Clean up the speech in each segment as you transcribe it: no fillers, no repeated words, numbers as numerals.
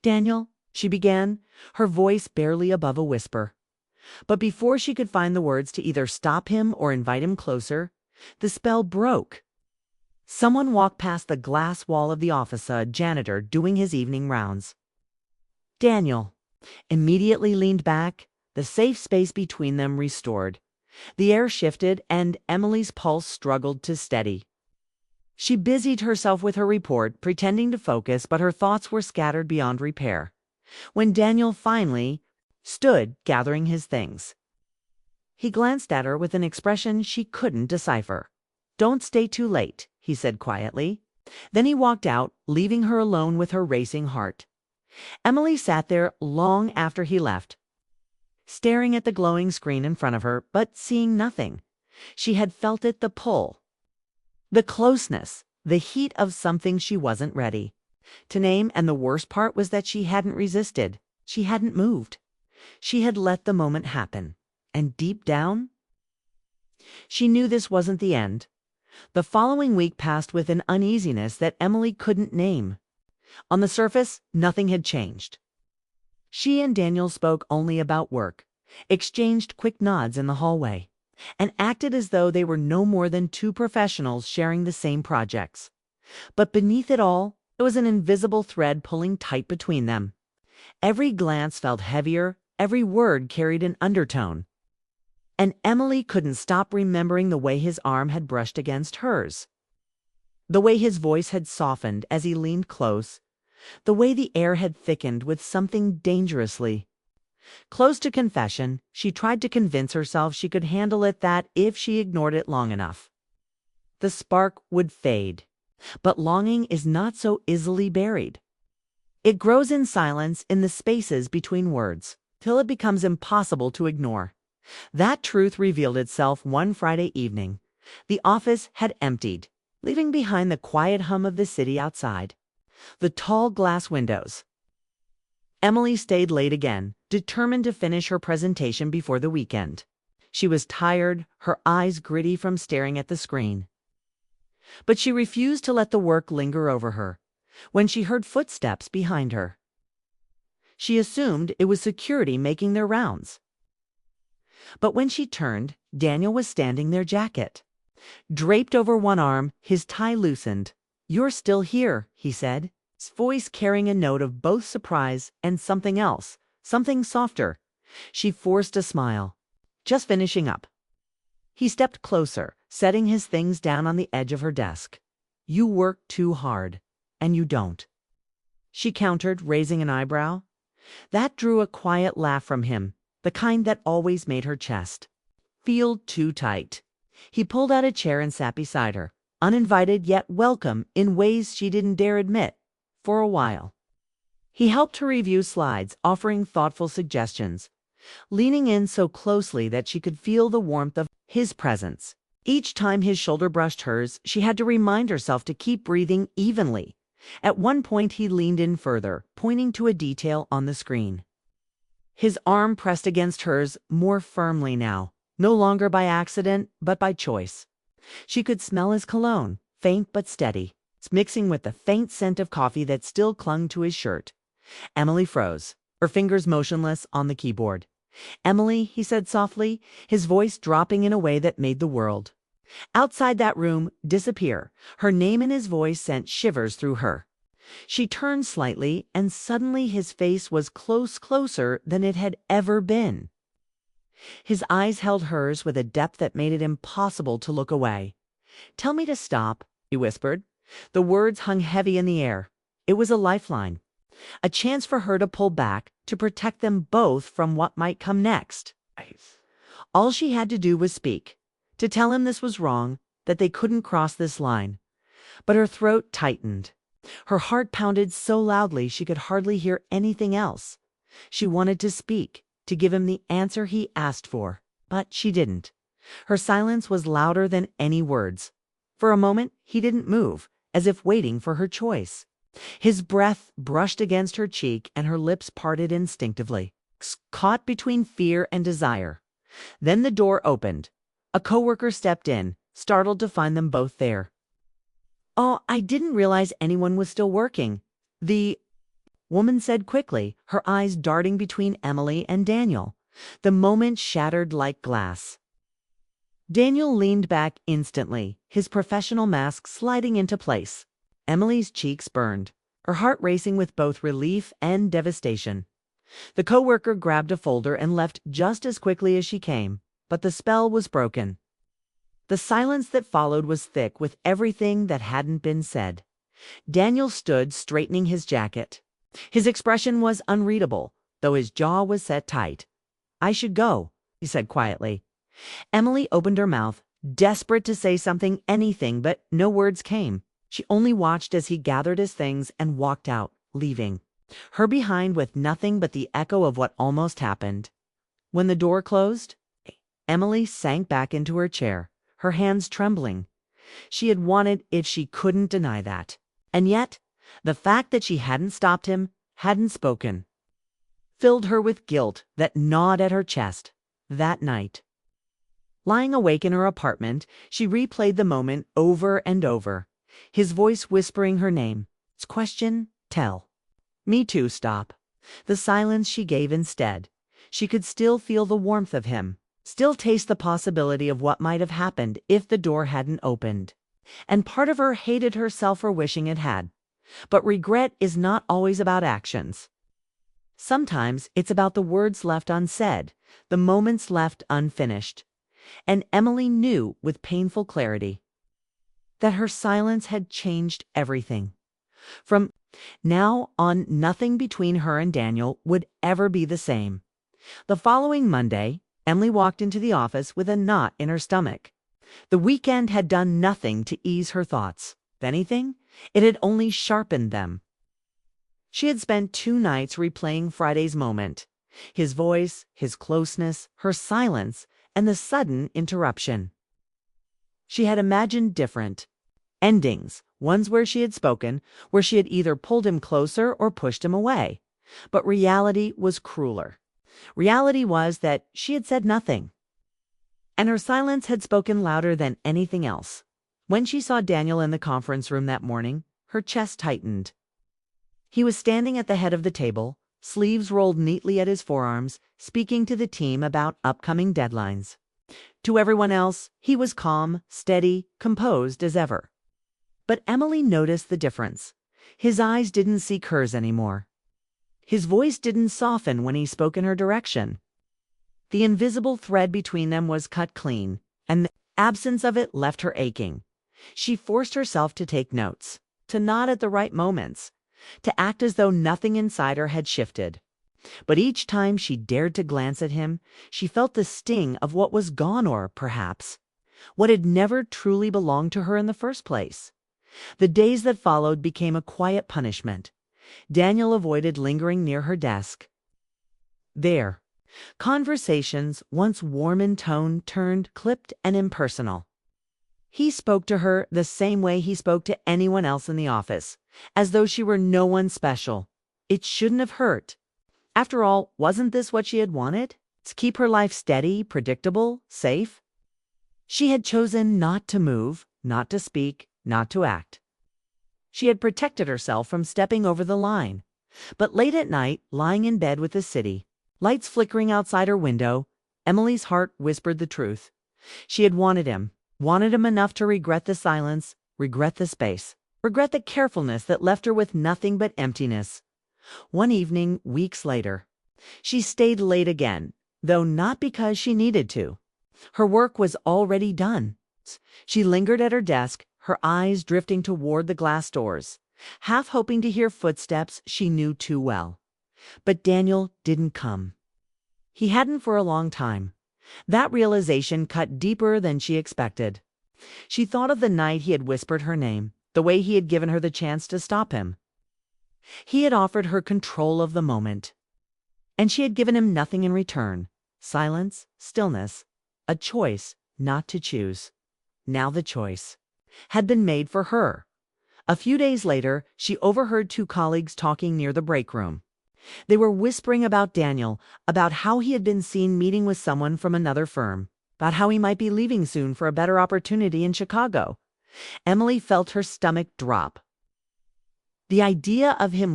Daniel, she began, her voice barely above a whisper. But before she could find the words to either stop him or invite him closer, the spell broke. Someone walked past the glass wall of the office, a janitor doing his evening rounds. Daniel immediately leaned back, the safe space between them restored. The air shifted, and Emily's pulse struggled to steady. She busied herself with her report, pretending to focus, but her thoughts were scattered beyond repair. When Daniel finally stood, gathering his things, he glanced at her with an expression she couldn't decipher. "Don't stay too late," he said quietly. Then he walked out, leaving her alone with her racing heart. Emily sat there long after he left, staring at the glowing screen in front of her, but seeing nothing. She had felt it, the pull, the closeness, the heat of something she wasn't ready to name, and the worst part was that she hadn't resisted. She hadn't moved. She had let the moment happen. And deep down, she knew this wasn't the end. The following week passed with an uneasiness that Emily couldn't name. On the surface, nothing had changed. She and Daniel spoke only about work, exchanged quick nods in the hallway, and acted as though they were no more than two professionals sharing the same projects. But beneath it all, there was an invisible thread pulling tight between them. Every glance felt heavier, every word carried an undertone. And Emily couldn't stop remembering the way his arm had brushed against hers, the way his voice had softened as he leaned close, the way the air had thickened with something dangerously close to confession. She tried to convince herself she could handle it, that if she ignored it long enough, the spark would fade. But longing is not so easily buried. It grows in silence, in the spaces between words, till it becomes impossible to ignore. That truth revealed itself one Friday evening. The office had emptied, leaving behind the quiet hum of the city outside, the tall glass windows. Emily stayed late again, determined to finish her presentation before the weekend. She was tired, her eyes gritty from staring at the screen. But she refused to let the work linger over her. When she heard footsteps behind her, she assumed it was security making their rounds. But when she turned, Daniel was standing there, jacket draped over one arm, his tie loosened. "You're still here," he said, his voice carrying a note of both surprise and something else, something softer. She forced a smile. "Just finishing up." He stepped closer, setting his things down on the edge of her desk. "You work too hard, and you don't," she countered, raising an eyebrow. That drew a quiet laugh from him, the kind that always made her chest feel too tight. He pulled out a chair and sat beside her, uninvited yet welcome in ways she didn't dare admit. For a while, he helped her review slides, offering thoughtful suggestions, leaning in so closely that she could feel the warmth of his presence. Each time his shoulder brushed hers, she had to remind herself to keep breathing evenly. At one point, he leaned in further, pointing to a detail on the screen. His arm pressed against hers more firmly now, no longer by accident, but by choice. She could smell his cologne, faint but steady, mixing with the faint scent of coffee that still clung to his shirt. Emily froze, her fingers motionless on the keyboard. "Emily," he said softly, his voice dropping in a way that made the world outside that room disappear. Her name in his voice sent shivers through her. She turned slightly, and suddenly his face was closer than it had ever been. His eyes held hers with a depth that made it impossible to look away. "Tell me to stop," he whispered. The words hung heavy in the air. It was a lifeline, a chance for her to pull back, to protect them both from what might come next. All she had to do was speak, to tell him this was wrong, that they couldn't cross this line. But her throat tightened. Her heart pounded so loudly she could hardly hear anything else. She wanted to speak, to give him the answer he asked for, but she didn't. Her silence was louder than any words. For a moment, he didn't move, as if waiting for her choice. His breath brushed against her cheek, and her lips parted instinctively, caught between fear and desire. Then the door opened. A coworker stepped in, startled to find them both there. "Oh, I didn't realize anyone was still working." The woman said quickly, her eyes darting between Emily and Daniel. The moment shattered like glass. Daniel leaned back instantly, his professional mask sliding into place. Emily's cheeks burned, her heart racing with both relief and devastation. The coworker grabbed a folder and left just as quickly as she came, but the spell was broken. The silence that followed was thick with everything that hadn't been said. Daniel stood straightening his jacket. His expression was unreadable, though his jaw was set tight. "I should go," he said quietly. Emily opened her mouth, desperate to say something, anything, but no words came. She only watched as he gathered his things and walked out, leaving her behind with nothing but the echo of what almost happened. When the door closed, Emily sank back into her chair, her hands trembling. She had wanted if she couldn't deny that. And yet, the fact that she hadn't stopped him, hadn't spoken, filled her with guilt that gnawed at her chest. That night, lying awake in her apartment, she replayed the moment over and over. His voice whispering her name. His question, "Tell me to stop." The silence she gave instead. She could still feel the warmth of him, still taste the possibility of what might have happened if the door hadn't opened. And part of her hated herself for wishing it had. But regret is not always about actions. Sometimes it's about the words left unsaid, the moments left unfinished. And Emily knew with painful clarity that her silence had changed everything. From now on, nothing between her and Daniel would ever be the same. The following Monday, Emily walked into the office with a knot in her stomach. The weekend had done nothing to ease her thoughts. If anything, it had only sharpened them. She had spent 2 nights replaying Friday's moment. His voice, his closeness, her silence, and the sudden interruption. She had imagined different endings, ones where she had spoken, where she had either pulled him closer or pushed him away. But reality was crueler. Reality was that she had said nothing. And her silence had spoken louder than anything else. When she saw Daniel in the conference room that morning, her chest tightened. He was standing at the head of the table, sleeves rolled neatly at his forearms, speaking to the team about upcoming deadlines. To everyone else, he was calm, steady, composed as ever. But Emily noticed the difference. His eyes didn't seek hers anymore. His voice didn't soften when he spoke in her direction. The invisible thread between them was cut clean, and the absence of it left her aching. She forced herself to take notes, to nod at the right moments, to act as though nothing inside her had shifted. But each time she dared to glance at him, she felt the sting of what was gone, or perhaps what had never truly belonged to her in the first place. The days that followed became a quiet punishment. Daniel avoided lingering near her desk. Their conversations, once warm in tone, turned clipped and impersonal. He spoke to her the same way he spoke to anyone else in the office, as though she were no one special. It shouldn't have hurt. After all, wasn't this what she had wanted? To keep her life steady, predictable, safe? She had chosen not to move, not to speak, not to act. She had protected herself from stepping over the line. But late at night, lying in bed with the city, lights flickering outside her window, Emily's heart whispered the truth. She had wanted him enough to regret the silence, regret the space, regret the carefulness that left her with nothing but emptiness. One evening, weeks later, she stayed late again, though not because she needed to. Her work was already done. She lingered at her desk, her eyes drifting toward the glass doors, half hoping to hear footsteps she knew too well. But Daniel didn't come. He hadn't for a long time. That realization cut deeper than she expected. She thought of the night he had whispered her name, the way he had given her the chance to stop him. He had offered her control of the moment, and she had given him nothing in return. Silence, stillness, a choice not to choose. Now the choice had been made for her. A few days later, she overheard 2 colleagues talking near the break room. They were whispering about Daniel, about how he had been seen meeting with someone from another firm, about how he might be leaving soon for a better opportunity in Chicago. Emily felt her stomach drop. The idea of him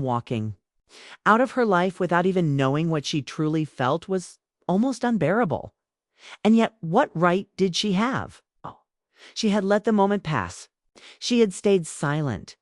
walking out of her life without even knowing what she truly felt was almost unbearable. And yet, what right did she have? Oh, she had let the moment pass. She had stayed silent.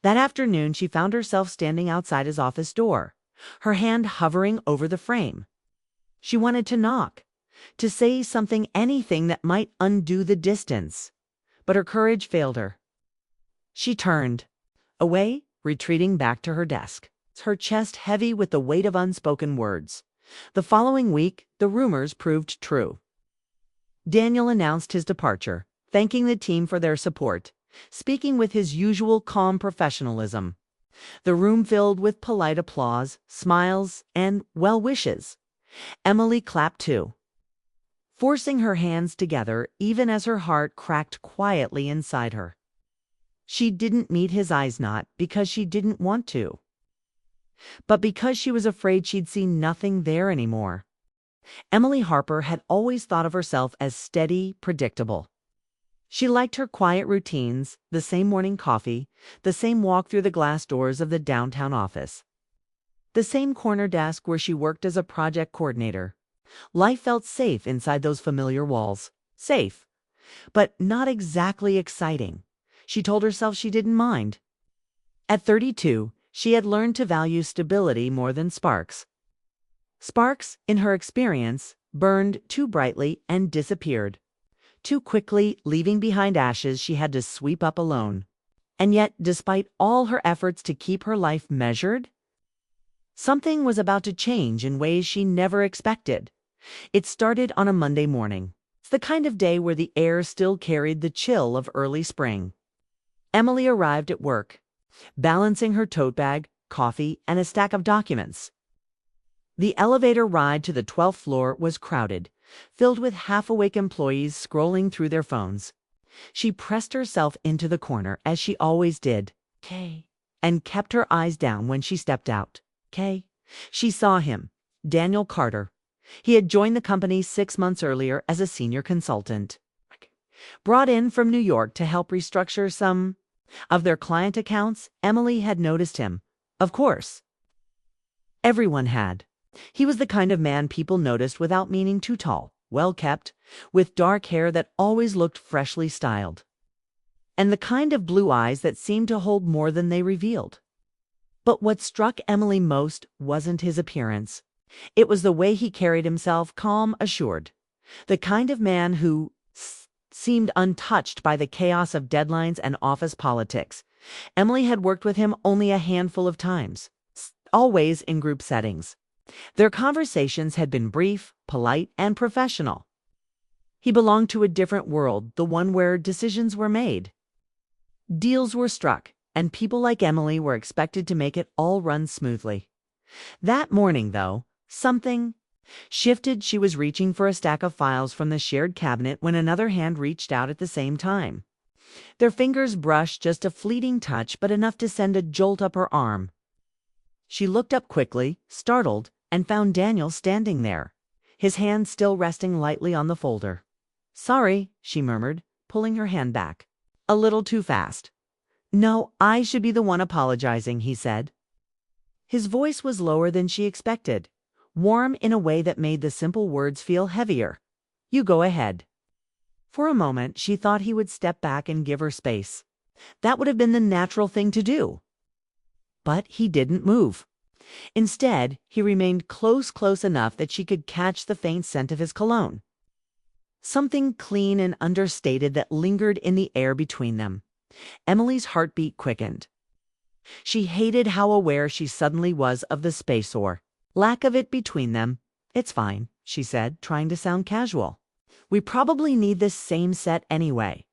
That afternoon, she found herself standing outside his office door, her hand hovering over the frame. She wanted to knock, to say something, anything that might undo the distance. But her courage failed her. She turned away, retreating back to her desk, her chest heavy with the weight of unspoken words. The following week, the rumors proved true. Daniel announced his departure, thanking the team for their support, speaking with his usual calm professionalism. The room filled with polite applause, smiles, and well wishes. Emily clapped too, forcing her hands together even as her heart cracked quietly inside her. She didn't meet his eyes, not because she didn't want to, but because she was afraid she'd see nothing there anymore. Emily Harper had always thought of herself as steady, predictable. She liked her quiet routines, the same morning coffee, the same walk through the glass doors of the downtown office, the same corner desk where she worked as a project coordinator. Life felt safe inside those familiar walls. Safe, but not exactly exciting. She told herself she didn't mind. At 32, she had learned to value stability more than sparks. Sparks, in her experience, burned too brightly and disappeared too quickly, leaving behind ashes she had to sweep up alone. And yet, despite all her efforts to keep her life measured, something was about to change in ways she never expected. It started on a Monday morning. It's the kind of day where the air still carried the chill of early spring. Emily arrived at work, balancing her tote bag, coffee, and a stack of documents. The elevator ride to the 12th floor was crowded, filled with half-awake employees scrolling through their phones. She pressed herself into the corner, as she always did, and kept her eyes down when she stepped out. She saw him, Daniel Carter. He had joined the company 6 months earlier as a senior consultant, brought in from New York to help restructure some of their client accounts. Emily had noticed him. Of course. Everyone had. He was the kind of man people noticed without meaning. Too tall, well-kept, with dark hair that always looked freshly styled, and the kind of blue eyes that seemed to hold more than they revealed. But what struck Emily most wasn't his appearance. It was the way he carried himself, calm, assured. The kind of man who seemed untouched by the chaos of deadlines and office politics. Emily had worked with him only a handful of times, always in group settings. Their conversations had been brief, polite, and professional. He belonged to a different world, the one where decisions were made, deals were struck, and people like Emily were expected to make it all run smoothly. That morning, though, something shifted. She was reaching for a stack of files from the shared cabinet when another hand reached out at the same time. Their fingers brushed, just a fleeting touch, but enough to send a jolt up her arm. She looked up quickly, startled, and found Daniel standing there, his hand still resting lightly on the folder. "Sorry," she murmured, pulling her hand back. "A little too fast." "No, I should be the one apologizing," he said. His voice was lower than she expected, warm in a way that made the simple words feel heavier. "You go ahead." For a moment, she thought he would step back and give her space. That would have been the natural thing to do. But he didn't move. Instead, he remained close enough that she could catch the faint scent of his cologne. Something clean and understated that lingered in the air between them. Emily's heartbeat quickened. She hated how aware she suddenly was of the space or lack of it between them. "It's fine," she said, trying to sound casual. "We probably need this same set anyway."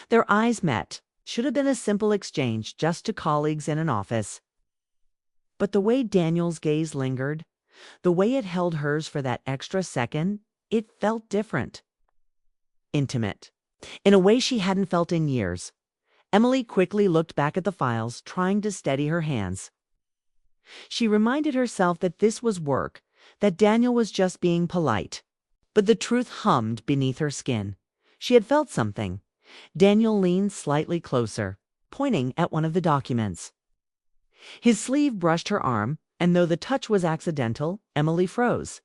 Their eyes met. Should have been a simple exchange, just two colleagues in an office. But the way Daniel's gaze lingered, the way it held hers for that extra second, it felt different. Intimate, in a way she hadn't felt in years. Emily quickly looked back at the files, trying to steady her hands. She reminded herself that this was work, that Daniel was just being polite. But the truth hummed beneath her skin. She had felt something. Daniel leaned slightly closer, pointing at one of the documents. His sleeve brushed her arm, and though the touch was accidental, Emily froze.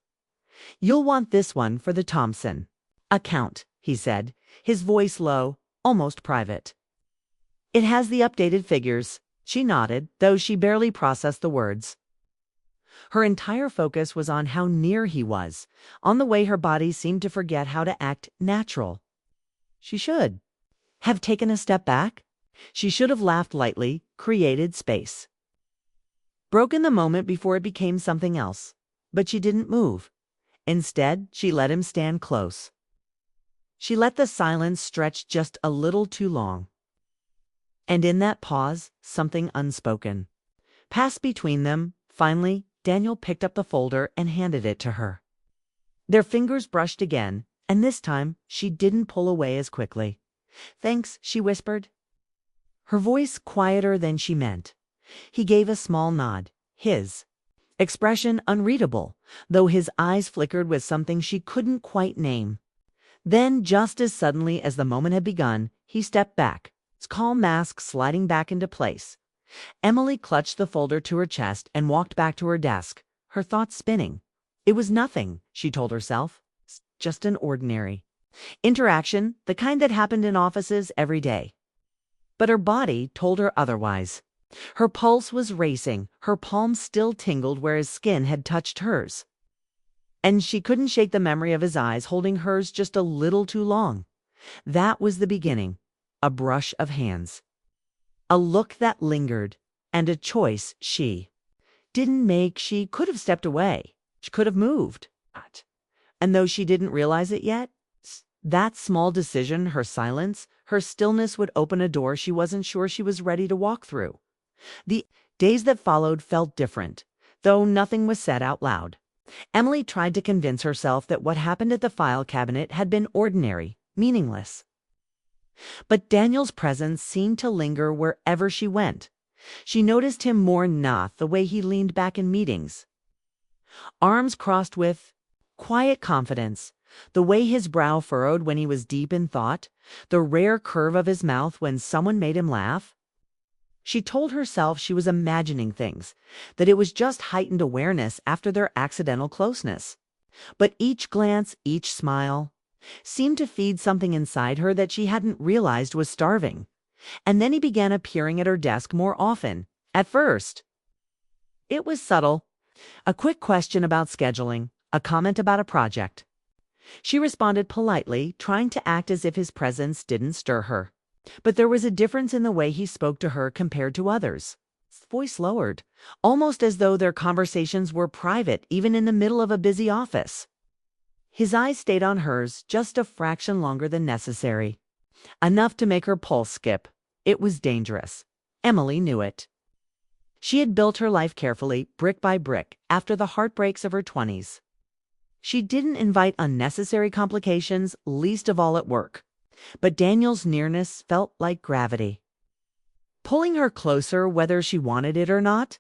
"You'll want this one for the Thompson account," he said, his voice low, almost private. "It has the updated figures." She nodded, though she barely processed the words. Her entire focus was on how near he was, on the way her body seemed to forget how to act natural. She should have taken a step back. She should have laughed lightly, created space. Broken the moment before it became something else. But she didn't move. Instead, she let him stand close. She let the silence stretch just a little too long. And in that pause, something unspoken passed between them. Finally, Daniel picked up the folder and handed it to her. Their fingers brushed again, and this time she didn't pull away as quickly. "Thanks," she whispered, her voice quieter than she meant. He gave a small nod, his expression unreadable, though his eyes flickered with something she couldn't quite name. Then, just as suddenly as the moment had begun, he stepped back, his calm mask sliding back into place. Emily clutched the folder to her chest and walked back to her desk, her thoughts spinning. It was nothing, she told herself, just an ordinary interaction, the kind that happened in offices every day. But her body told her otherwise. Her pulse was racing, her palms still tingled where his skin had touched hers. And she couldn't shake the memory of his eyes holding hers just a little too long. That was the beginning. A brush of hands. A look that lingered, and a choice she didn't make. She could have stepped away. She could have moved. And though she didn't realize it yet, that small decision, her silence, her stillness would open a door she wasn't sure she was ready to walk through. The days that followed felt different, though nothing was said out loud. Emily tried to convince herself that what happened at the file cabinet had been ordinary, meaningless. But Daniel's presence seemed to linger wherever she went. She noticed him more not the way he leaned back in meetings, arms crossed with quiet confidence, the way his brow furrowed when he was deep in thought, the rare curve of his mouth when someone made him laugh. She told herself she was imagining things, that it was just heightened awareness after their accidental closeness. But each glance, each smile, seemed to feed something inside her that she hadn't realized was starving. And then he began appearing at her desk more often. At first, it was subtle. A quick question about scheduling, a comment about a project. She responded politely, trying to act as if his presence didn't stir her. But there was a difference in the way he spoke to her compared to others. His voice lowered, almost as though their conversations were private, even in the middle of a busy office. His eyes stayed on hers just a fraction longer than necessary. Enough to make her pulse skip. It was dangerous. Emily knew it. She had built her life carefully, brick by brick, after the heartbreaks of her 20s. She didn't invite unnecessary complications, least of all at work. But Daniel's nearness felt like gravity, pulling her closer whether she wanted it or not.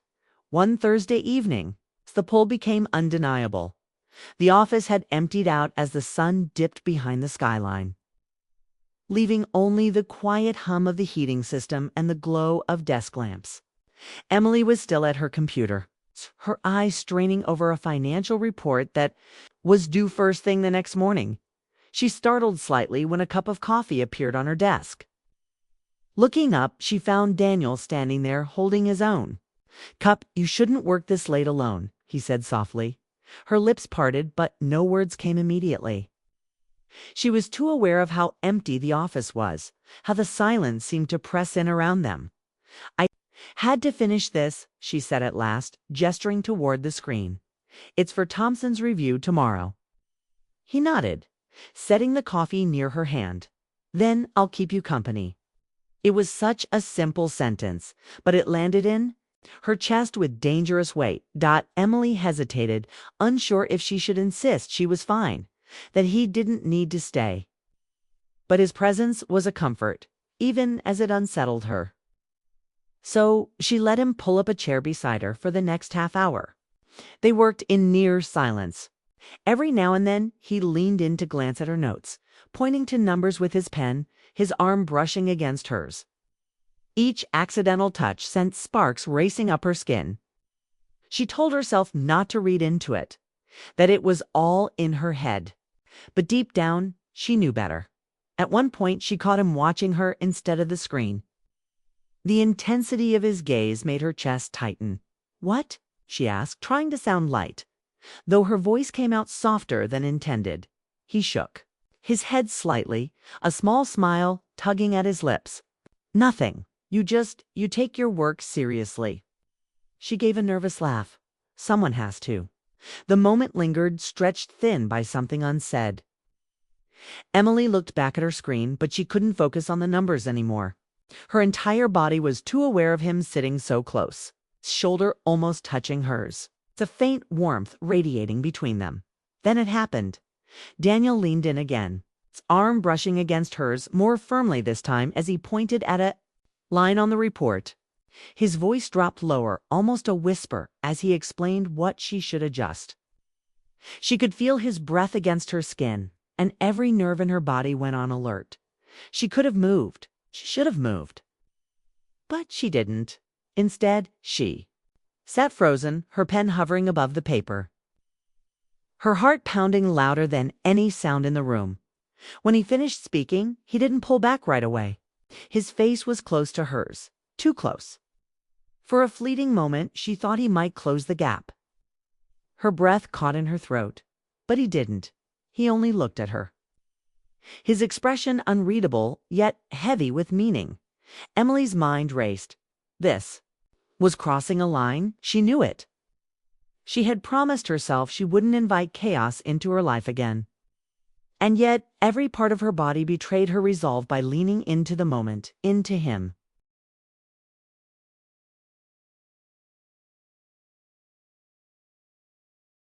One Thursday evening, the pull became undeniable. The office had emptied out as the sun dipped behind the skyline, leaving only the quiet hum of the heating system and the glow of desk lamps. Emily was still at her computer, her eyes straining over a financial report that was due first thing the next morning. She startled slightly when a cup of coffee appeared on her desk. Looking up, she found Daniel standing there holding his own cup. "You shouldn't work this late alone," he said softly. Her lips parted, but no words came immediately. She was too aware of how empty the office was, how the silence seemed to press in around them. "I had to finish this," she said at last, gesturing toward the screen. "It's for Thompson's review tomorrow." He nodded, setting the coffee near her hand. "Then I'll keep you company." It was such a simple sentence, but it landed in her chest with dangerous weight. Emily hesitated, unsure if she should insist she was fine, that he didn't need to stay. But his presence was a comfort, even as it unsettled her. So she let him pull up a chair beside her for the next half hour. They worked in near silence. Every now and then, he leaned in to glance at her notes, pointing to numbers with his pen, his arm brushing against hers. Each accidental touch sent sparks racing up her skin. She told herself not to read into it, that it was all in her head. But deep down, she knew better. At one point, she caught him watching her instead of the screen. The intensity of his gaze made her chest tighten. "What?" she asked, trying to sound light, though her voice came out softer than intended. He shook his head slightly, a small smile tugging at his lips. "Nothing. You take your work seriously." She gave a nervous laugh. Someone has to. The moment lingered, stretched thin by something unsaid. Emily looked back at her screen, but she couldn't focus on the numbers anymore. Her entire body was too aware of him sitting so close, his shoulder almost touching hers. The faint warmth radiating between them. Then it happened. Daniel leaned in again, his arm brushing against hers more firmly this time as he pointed at a line on the report. His voice dropped lower, almost a whisper, as he explained what she should adjust. She could feel his breath against her skin, and every nerve in her body went on alert. She could have moved. She should have moved. But she didn't. Instead, she sat frozen, her pen hovering above the paper, her heart pounding louder than any sound in the room. When he finished speaking, he didn't pull back right away. His face was close to hers, too close. For a fleeting moment, she thought he might close the gap. Her breath caught in her throat, but he didn't. He only looked at her. His expression unreadable, yet heavy with meaning. Emily's mind raced. This was crossing a line. She knew it. She had promised herself she wouldn't invite chaos into her life again. And yet, every part of her body betrayed her resolve by leaning into the moment, into him.